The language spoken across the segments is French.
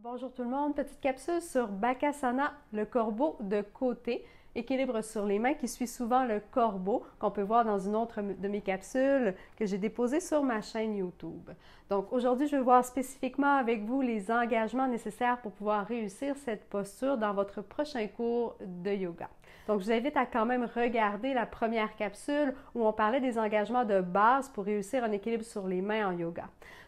Bonjour tout le monde, petite capsule sur Bakasana, le corbeau de côté, équilibre sur les mains qui suit souvent le corbeau qu'on peut voir dans une autre de mes capsules que j'ai déposée sur ma chaîne YouTube. Donc aujourd'hui, je vais voir spécifiquement avec vous les engagements nécessaires pour pouvoir réussir cette posture dans votre prochain cours de yoga. Donc, je vous invite à quand même regarder la première capsule où on parlait des engagements de base pour réussir un équilibre sur les mains en yoga.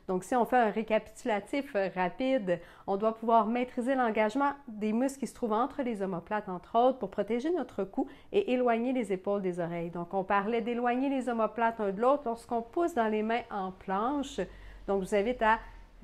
Donc, si on fait un récapitulatif rapide, on doit pouvoir maîtriser l'engagement des muscles qui se trouvent entre les omoplates, entre autres, pour protéger notre cou et éloigner les épaules des oreilles. Donc, on parlait d'éloigner les omoplates un de l'autre lorsqu'on pousse dans les mains en planche. Donc, je vous invite à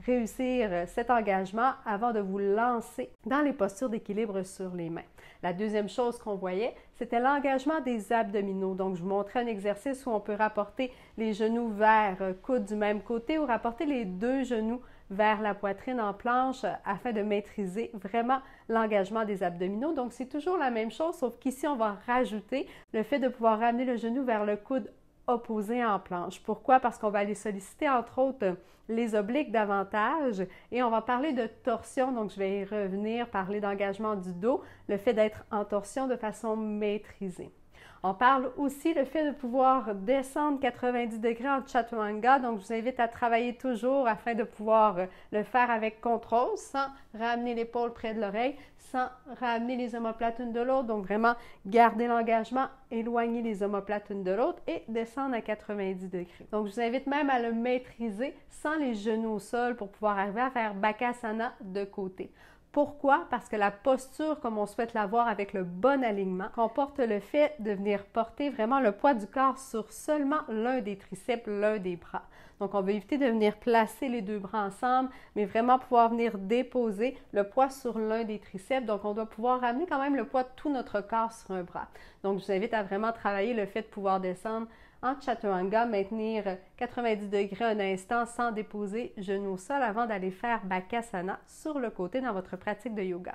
réussir cet engagement avant de vous lancer dans les postures d'équilibre sur les mains. La deuxième chose qu'on voyait, c'était l'engagement des abdominaux. Donc, je vous montrais un exercice où on peut rapporter les genoux vers coude du même côté ou rapporter les deux genoux vers la poitrine en planche afin de maîtriser vraiment l'engagement des abdominaux. Donc, c'est toujours la même chose, sauf qu'ici, on va rajouter le fait de pouvoir ramener le genou vers le coude opposé en planche. Pourquoi? Parce qu'on va aller solliciter, entre autres, les obliques davantage et on va parler de torsion, donc je vais y revenir, parler d'engagement du dos, le fait d'être en torsion de façon maîtrisée. On parle aussi le fait de pouvoir descendre 90 degrés en chaturanga, donc je vous invite à travailler toujours afin de pouvoir le faire avec contrôle, sans ramener l'épaule près de l'oreille, sans ramener les omoplates une de l'autre, donc vraiment garder l'engagement, éloigner les omoplates une de l'autre et descendre à 90 degrés. Donc je vous invite même à le maîtriser sans les genoux au sol pour pouvoir arriver à faire Bakasana de côté. Pourquoi? Parce que la posture, comme on souhaite l'avoir avec le bon alignement, comporte le fait de venir porter vraiment le poids du corps sur seulement l'un des triceps, l'un des bras. Donc, on veut éviter de venir placer les deux bras ensemble, mais vraiment pouvoir venir déposer le poids sur l'un des triceps. Donc, on doit pouvoir ramener quand même le poids de tout notre corps sur un bras. Donc, je vous invite à vraiment travailler le fait de pouvoir descendre en chaturanga, maintenir 90 degrés un instant sans déposer genou au sol avant d'aller faire Bakasana sur le côté dans votre pratique de yoga.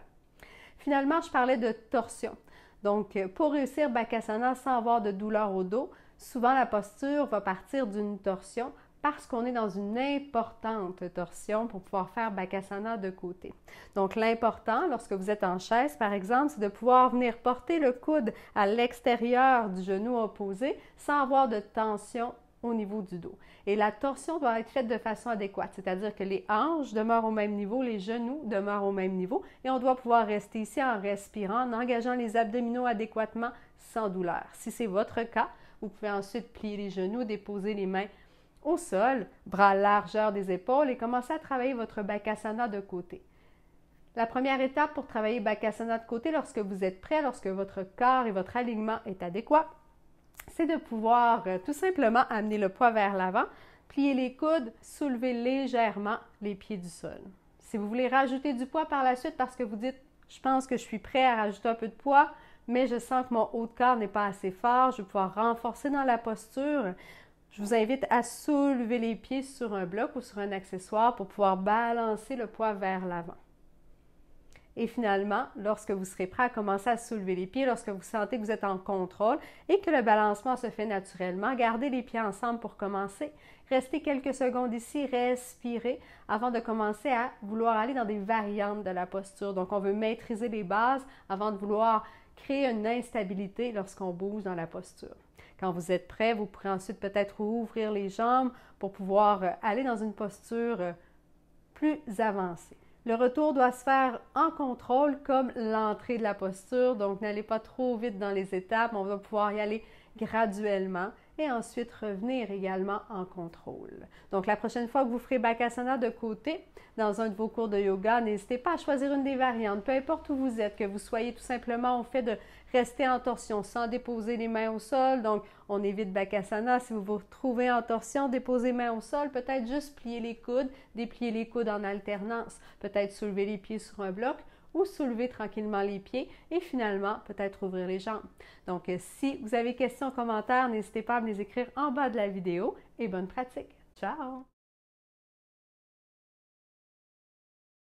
Finalement, je parlais de torsion. Donc, pour réussir Bakasana sans avoir de douleur au dos, souvent la posture va partir d'une torsion parce qu'on est dans une importante torsion pour pouvoir faire Bakasana de côté. Donc, l'important, lorsque vous êtes en chaise, par exemple, c'est de pouvoir venir porter le coude à l'extérieur du genou opposé sans avoir de tension au niveau du dos. Et la torsion doit être faite de façon adéquate, c'est-à-dire que les hanches demeurent au même niveau, les genoux demeurent au même niveau et on doit pouvoir rester ici en respirant, en engageant les abdominaux adéquatement sans douleur. Si c'est votre cas, vous pouvez ensuite plier les genoux, déposer les mains au sol, bras à largeur des épaules et commencer à travailler votre Bakasana de côté. La première étape pour travailler Bakasana de côté lorsque vous êtes prêt, lorsque votre corps et votre alignement est adéquat, c'est de pouvoir tout simplement amener le poids vers l'avant, plier les coudes, soulever légèrement les pieds du sol. Si vous voulez rajouter du poids par la suite parce que vous dites « je pense que je suis prêt à rajouter un peu de poids, mais je sens que mon haut de corps n'est pas assez fort, je vais pouvoir renforcer dans la posture », je vous invite à soulever les pieds sur un bloc ou sur un accessoire pour pouvoir balancer le poids vers l'avant. Et finalement, lorsque vous serez prêt à commencer à soulever les pieds, lorsque vous sentez que vous êtes en contrôle et que le balancement se fait naturellement, gardez les pieds ensemble pour commencer. Restez quelques secondes ici, respirez avant de commencer à vouloir aller dans des variantes de la posture. Donc, on veut maîtriser les bases avant de vouloir créer une instabilité lorsqu'on bouge dans la posture. Quand vous êtes prêt, vous pourrez ensuite peut-être ouvrir les jambes pour pouvoir aller dans une posture plus avancée. Le retour doit se faire en contrôle comme l'entrée de la posture, donc n'allez pas trop vite dans les étapes, on va pouvoir y aller graduellement et ensuite revenir également en contrôle. Donc la prochaine fois que vous ferez Bakasana de côté dans un de vos cours de yoga, n'hésitez pas à choisir une des variantes, peu importe où vous êtes, que vous soyez tout simplement au fait de rester en torsion sans déposer les mains au sol, donc on évite Bakasana. Si vous vous retrouvez en torsion, déposez les mains au sol, peut-être juste plier les coudes, déplier les coudes en alternance, peut-être soulever les pieds sur un bloc, ou soulever tranquillement les pieds et finalement peut-être ouvrir les jambes. Donc si vous avez questions, commentaires, n'hésitez pas à me les écrire en bas de la vidéo et bonne pratique. Ciao!